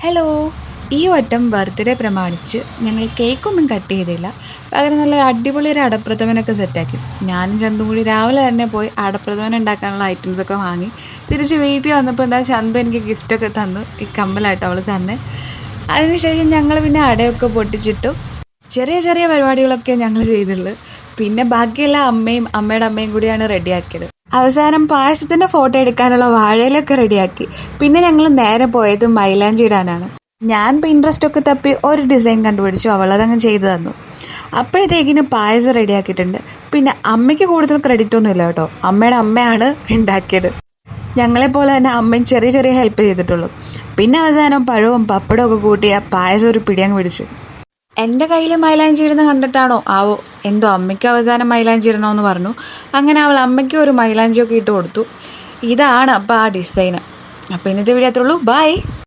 Hello. ഈ വട്ടം birthday പ്രമാണിച്ച് ഞങ്ങൾ കേക്കൊന്നും കട്ട് ചെയ്തില്ല. പകരം നല്ല അടിപൊളി ഒരു അടപ്രഥമനൊക്കെ സെറ്റാക്കി. ഞാനും ചന്തും കൂടി രാവിലെ തന്നെ പോയി അടപ്രഥമൻ ഉണ്ടാക്കാനുള്ള ഐറ്റംസൊക്കെ വാങ്ങി തിരിച്ച് വീട്ടിൽ വന്നപ്പോൾ എന്താ ചന്തു എനിക്ക് ഗിഫ്റ്റൊക്കെ തന്നു. ഈ കമ്മലായിട്ട് അവൾ തന്നെ. അതിനുശേഷം ഞങ്ങൾ പിന്നെ അടയൊക്കെ പൊട്ടിച്ചിട്ടു. ചെറിയ ചെറിയ പരിപാടികളൊക്കെ ഞങ്ങൾ ചെയ്തുള്ളൂ. പിന്നെ ബാക്കിയെല്ലാം അമ്മയുടെ അമ്മയും കൂടിയാണ് റെഡിയാക്കിയത്. അവസാനം പായസത്തിൻ്റെ ഫോട്ടോ എടുക്കാനുള്ള വാഴയിലൊക്കെ റെഡിയാക്കി. പിന്നെ ഞങ്ങൾ നേരെ പോയത് മൈലാഞ്ചി ഇടാനാണ്. ഞാൻ പിൻട്രസ്റ്റ് ഒക്കെ തപ്പി ഒരു ഡിസൈൻ കണ്ടുപിടിച്ചു. അവളതങ്ങ് ചെയ്തു തന്നു. അപ്പോഴത്തേക്കിന് പായസം റെഡിയാക്കിയിട്ടുണ്ട്. പിന്നെ അമ്മയ്ക്ക് കൂടുതൽ ക്രെഡിറ്റ് ഒന്നും ഇല്ല കേട്ടോ. അമ്മയുടെ അമ്മയാണ് ഉണ്ടാക്കിയത്. ഞങ്ങളെപ്പോലെ തന്നെ അമ്മയും ചെറിയ ചെറിയ ഹെൽപ്പ് ചെയ്തിട്ടുള്ളൂ. പിന്നെ അവസാനം പഴവും പപ്പടവും ഒക്കെ കൂട്ടിയ പായസം ഒരു പിടിയങ്ങ് പിടിച്ച്. എൻ്റെ കയ്യിൽ മൈലാഞ്ചി ഇടുന്ന കണ്ടിട്ടാണോ ആവോ എന്തോ അമ്മയ്ക്ക് അവസാനം മൈലാഞ്ചി ഇടണമെന്ന് പറഞ്ഞു. അങ്ങനെ അവൾ അമ്മയ്ക്ക് ഒരു മൈലാഞ്ചിയൊക്കെ ഇട്ട് കൊടുത്തു. ഇതാണ് അപ്പോൾ ആ ഡിസൈന്. അപ്പോൾ ഇന്നത്തെ വീഡിയോ അത്രേ ഉള്ളൂ. ബൈ.